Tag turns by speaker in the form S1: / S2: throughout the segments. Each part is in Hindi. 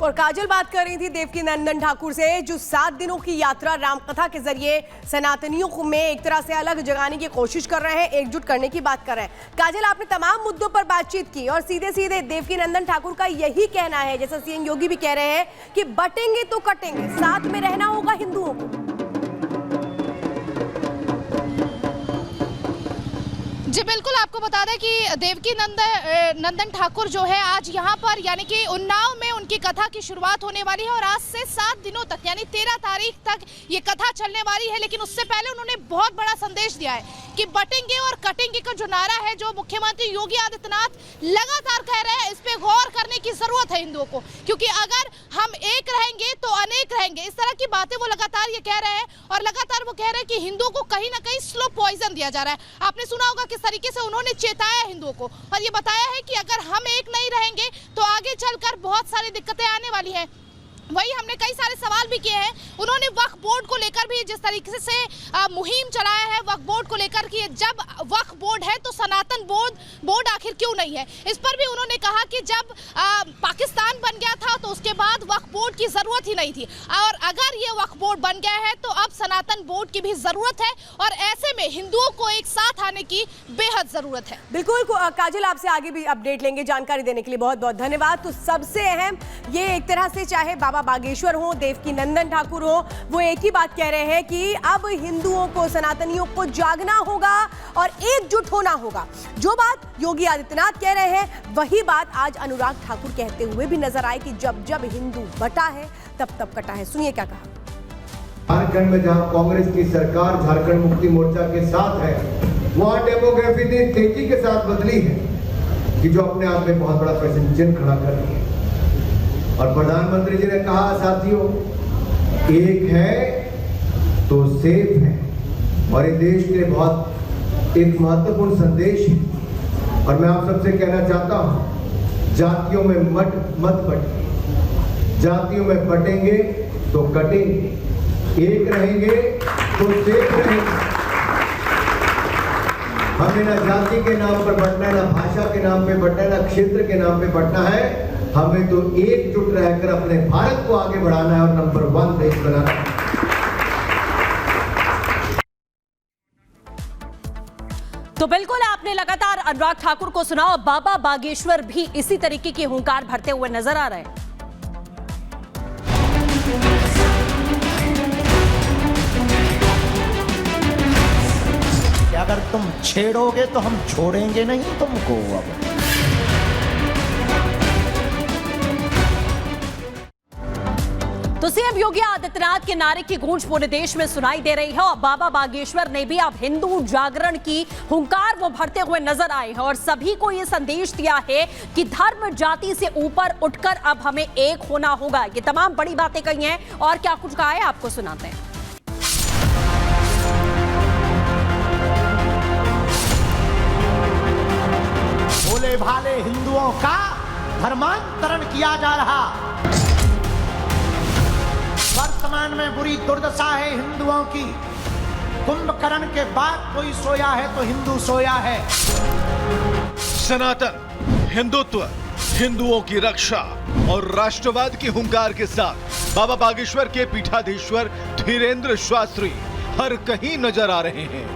S1: और काजल बात कर रही थी देवकीनंदन ठाकुर से, जो 7 दिनों की यात्रा रामकथा के जरिए सनातनियों में एक तरह से अलग जगाने की कोशिश कर रहे हैं, एकजुट करने की बात कर रहे हैं। काजल, आपने तमाम मुद्दों पर बातचीत की और सीधे सीधे देवकीनंदन ठाकुर का यही कहना है, जैसा सीएम योगी भी कह रहे हैं कि बटेंगे तो कटेंगे, साथ में रहना होगा हिंदुओं को।
S2: जी बिल्कुल, आपको बता दें कि देवकीनंदन ठाकुर जो है आज यहाँ पर यानी कि उन्नाव में उनकी कथा की शुरुआत होने वाली है और आज से 7 दिनों तक यानी 13 तारीख तक ये कथा चलने वाली है। लेकिन उससे पहले उन्होंने बहुत बड़ा संदेश दिया है कि बटेंगे और कटेंगे का जो नारा है, जो मुख्यमंत्री योगी आदित्यनाथ लगातार कह रहे हैं, इस पे गौर करने की जरूरत है हिंदुओं को, क्योंकि अगर हम एक रहेंगे तो अनेक रहेंगे। इस तरह की बातें वो लगातार ये कह रहे हैं और लगातार वो कह रहे हैं कि हिंदुओं को कहीं ना कहीं स्लो पॉइजन दिया जा रहा है। आपने सुना होगा किस तरीके से उन्होंने चेताया हिंदुओं को और ये बताया है कि अगर हम एक नहीं रहेंगे तो आगे चलकर बहुत सारी दिक्कतें आने वाली हैं। वही हमने कई सारे सवाल भी किए हैं। उन्होंने वक्फ बोर्ड को लेकर भी जिस तरीके से मुहिम चलाया है, वक्फ बोर्ड को लेकर कि जब वक्फ बोर्ड है तो सनातन बोर्ड आखिर क्यों नहीं है। इस पर भी उन्होंने कहा कि जब पाकिस्तान बन गया था तो उसके बाद वक्फ बोर्ड की जरूरत ही नहीं थी और अगर ये वक्फ बोर्ड बन गया है तो अब सनातन बोर्ड की भी जरूरत है और ऐसे में हिंदुओं को एक साथ आने की बेहद जरूरत है।
S1: बिल्कुल काजल, आपसे आगे भी अपडेट लेंगे। जानकारी देने के लिए बहुत बहुत धन्यवाद। तो सबसे अहम ये एक तरह से चाहे बाबा बागेश्वर हो, देवकीनंदन ठाकुर हो, वो एक ही बात कह रहे हैं कि अब हिंदुओं को, सनातनियों को जागना होगा और एकजुट होना होगा। जो बात योगी आदित्यनाथ कह रहे हैं वही बात आज अनुराग ठाकुर कहते हुए भी नजर आए कि जब जब हिंदू बटा है तब तब कटा है। सुनिए क्या कहा।
S3: झारखंड में जहां कांग्रेस की सरकार झारखंड मुक्ति मोर्चा के साथ है, वहां डेमोग्राफी ने तेजी के साथ बदली है कि जो अपने आप में बहुत बड़ा प्रश्न खड़ा कर रही है। और प्रधानमंत्री जी ने कहा, साथियों, एक है तो सेफ है और ये देश के लिए बहुत एक महत्वपूर्ण संदेश है। और मैं आप सबसे कहना चाहता हूं, जातियों में मत बटें, जातियों में बटेंगे तो कटेंगे, एक रहेंगे तो सेफ रहेंगे। हमें ना जाति के नाम पर बटना है, ना भाषा के नाम पे बटना है, ना क्षेत्र के नाम पे बटना है। हमें तो एकजुट रहकर अपने भारत को आगे बढ़ाना है और नंबर 1 देश बनाना है।
S4: तो बिल्कुल आपने लगातार अनुराग ठाकुर को सुना और बाबा बागेश्वर भी इसी तरीके की हुंकार भरते हुए नजर आ रहे हैं।
S5: अगर तुम छेड़ोगे तो हम छोड़ेंगे नहीं तुमको। अब
S4: तो सीएम योगी आदित्यनाथ के नारे की गूंज पूरे देश में सुनाई दे रही है और बाबा बागेश्वर ने भी अब हिंदू जागरण की हुंकार वो भरते हुए नजर आए हैं और सभी को ये संदेश दिया है कि धर्म जाति से ऊपर उठकर अब हमें एक होना होगा। ये तमाम बड़ी बातें कही हैं और क्या कुछ कहा है आपको सुनाते हैं।
S5: भोले भाले हिंदुओं का धर्मांतरण किया जा रहा। वर्तमान में बुरी दुर्दशा है हिंदुओं की। कुंभकर्ण के बाद कोई सोया है तो हिंदू सोया है।
S6: सनातन, हिंदुत्व, हिंदुओं की रक्षा और राष्ट्रवाद की हुंकार के साथ बाबा बागेश्वर के पीठाधीश्वर धीरेन्द्र शास्त्री हर कहीं नजर आ रहे हैं।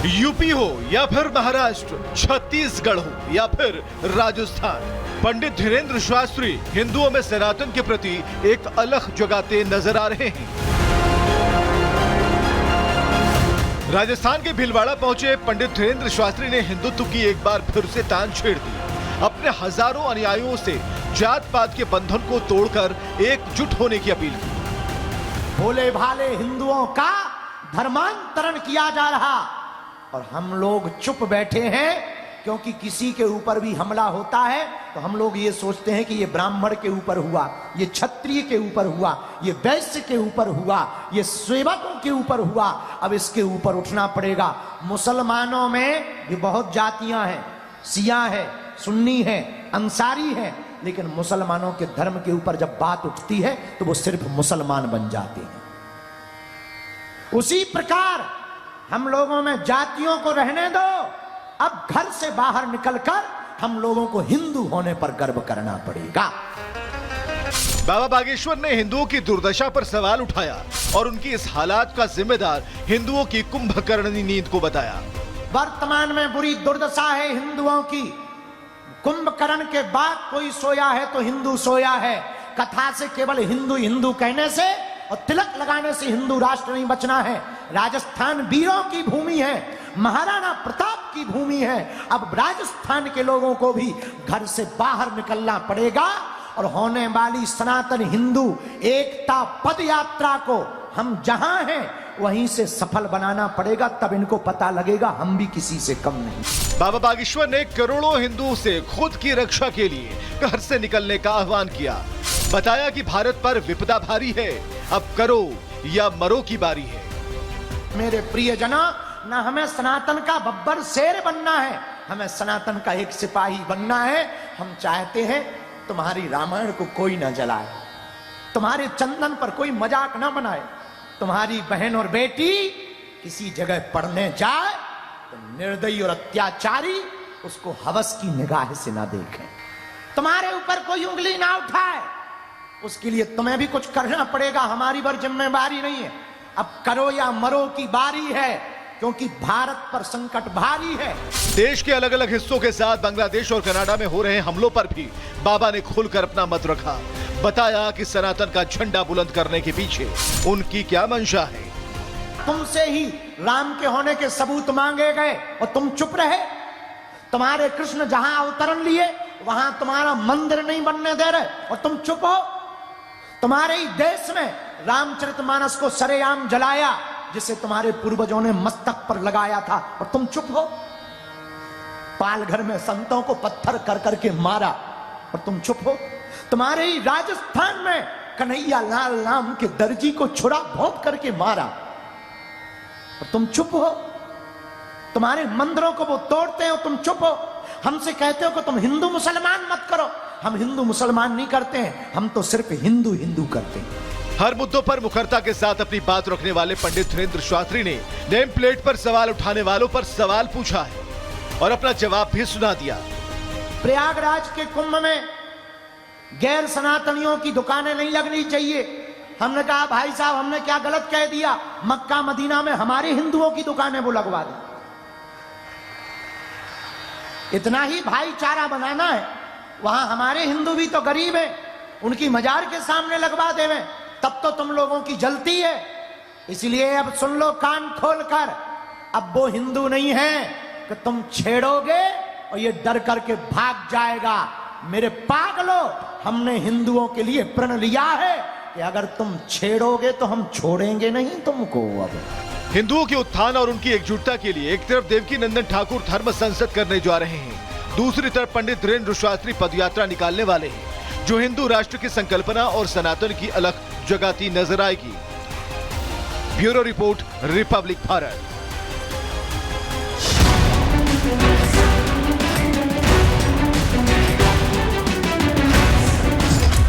S6: यूपी हो या फिर महाराष्ट्र, छत्तीसगढ़ हो या फिर राजस्थान, पंडित धीरेन्द्र शास्त्री हिंदुओं में सनातन के प्रति एक अलग जगाते नजर आ रहे हैं। राजस्थान के भीलवाड़ा पहुंचे पंडित धीरेन्द्र शास्त्री ने हिंदुत्व की एक बार फिर से तान छेड़ दी। अपने हजारों अनुयायियों से जात पात के बंधन को तोड़कर एकजुट होने की अपील की।
S5: भोले भाले हिंदुओं का धर्मांतरण किया जा रहा और हम लोग चुप बैठे हैं, क्योंकि किसी के ऊपर भी हमला होता है तो हम लोग ये सोचते हैं कि ये ब्राह्मण के ऊपर हुआ, ये क्षत्रिय के ऊपर हुआ, ये वैश्य के ऊपर हुआ, ये सेवकों के ऊपर हुआ। अब इसके ऊपर उठना पड़ेगा। मुसलमानों में भी बहुत जातियां हैं, शिया है, सुन्नी है, अंसारी है, लेकिन मुसलमानों के धर्म के ऊपर जब बात उठती है तो वो सिर्फ मुसलमान बन जाते हैं। उसी प्रकार हम लोगों में जातियों को रहने दो। अब घर से बाहर निकलकर हम लोगों को हिंदू होने पर गर्व करना पड़ेगा।
S6: बाबा बागेश्वर ने हिंदुओं की दुर्दशा पर सवाल उठाया और उनकी इस हालात का जिम्मेदार हिंदुओं की कुंभकर्णी नींद को बताया।
S5: वर्तमान में बुरी दुर्दशा है हिंदुओं की। कुंभकर्ण के बाद कोई सोया है तो हिंदू सोया है। कथा से केवल हिंदू हिंदू कहने से और तिलक लगाने से हिंदू राष्ट्र नहीं बचना है। राजस्थान वीरों की भूमि है, महाराणा प्रताप की भूमि है। अब राजस्थान के लोगों को भी घर से बाहर निकलना पड़ेगा और होने वाली सनातन हिंदू एकता पद यात्रा को हम जहां हैं वहीं से सफल बनाना पड़ेगा। तब इनको पता लगेगा हम भी किसी से कम नहीं।
S6: बाबा बागेश्वर ने करोड़ों हिंदुओं से खुद की रक्षा के लिए घर से निकलने का आह्वान किया। बताया कि भारत पर विपदा भारी है, अब करो या मरो की बारी है।
S5: मेरे प्रियजनों, ना हमें सनातन का बब्बर शेर बनना है, हमें सनातन का एक सिपाही बनना है। हम चाहते हैं तुम्हारी रामायण को कोई ना जलाए, तुम्हारे चंदन पर कोई मजाक ना बनाए, तुम्हारी बहन और बेटी किसी जगह पढ़ने जाए तो निर्दयी और अत्याचारी उसको हवस की निगाह से ना देखें, तुम्हारे ऊपर कोई उंगली ना उठाए। उसके लिए तुम्हें भी कुछ करना पड़ेगा, हमारी पर जिम्मेदारी नहीं है। अब करो या मरो की बारी है, क्योंकि भारत पर संकट भारी है।
S6: देश के अलग अलग हिस्सों के साथ बांग्लादेश और कनाडा में हो रहे हमलों पर भी बाबा ने खुलकर अपना मत रखा। बताया कि सनातन का झंडा बुलंद करने के पीछे उनकी क्या मंशा है।
S5: तुमसे ही राम के होने के सबूत मांगे गए और तुम चुप रहे। तुम्हारे कृष्ण जहां अवतरण लिए वहां तुम्हारा मंदिर नहीं बनने दे रहे और तुम चुप हो। तुम्हारे ही देश में रामचरितमानस को सरेआम जलाया, जिसे तुम्हारे पूर्वजों ने मस्तक पर लगाया था, और तुम चुप हो। पालघर में संतों को पत्थर कर करके मारा और तुम चुप हो। तुम्हारे ही राजस्थान में कन्हैया लाल नाम के दर्जी को छुरा भोंक करके मारा और तुम चुप हो। तुम्हारे मंदिरों को वो तोड़ते हो, तुम चुप हो। हमसे कहते हो कि तुम हिंदू मुसलमान मत करो। हम हिंदू मुसलमान नहीं करते हैं, हम तो सिर्फ हिंदू हिंदू करते हैं।
S6: हर मुद्दों पर मुखरता के साथ अपनी बात रखने वाले पंडित धीरेन्द्र शास्त्री ने नेम प्लेट पर सवाल उठाने वालों पर सवाल पूछा है और अपना जवाब भी सुना दिया।
S5: प्रयागराज के कुंभ में गैर सनातनियों की दुकानें नहीं लगनी चाहिए। हमने कहा भाई साहब हमने क्या गलत कह दिया, मक्का मदीना में हमारे हिंदुओं की दुकानें वो लगवा दें। इतना ही भाईचारा बनाना है। वहां हमारे हिंदू भी तो गरीब हैं, उनकी मजार के सामने लगवा देवे, तब तो तुम लोगों की जलती है। इसलिए अब सुन लो कान खोलकर, अब वो हिंदू नहीं है कि तुम छेड़ोगे और ये डर करके भाग जाएगा। मेरे पागलो, हमने हिंदुओं के लिए प्रण लिया है कि अगर तुम छेड़ोगे तो हम छोड़ेंगे नहीं तुमको। अब
S6: हिंदुओं के उत्थान और उनकी एकजुटता के लिए एक तरफ देवकीनंदन ठाकुर धर्म संसद करने जा रहे हैं, दूसरी तरफ पंडित धीरेन्द्र शास्त्री पदयात्रा निकालने वाले हैं, जो हिंदू राष्ट्र की संकल्पना और सनातन की अलख जगाती नजर आएगी। Bureau report, Republic Bharat.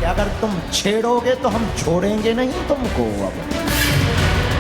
S5: अगर तुम छेड़ोगे तो हम छोड़ेंगे नहीं तुमको। अब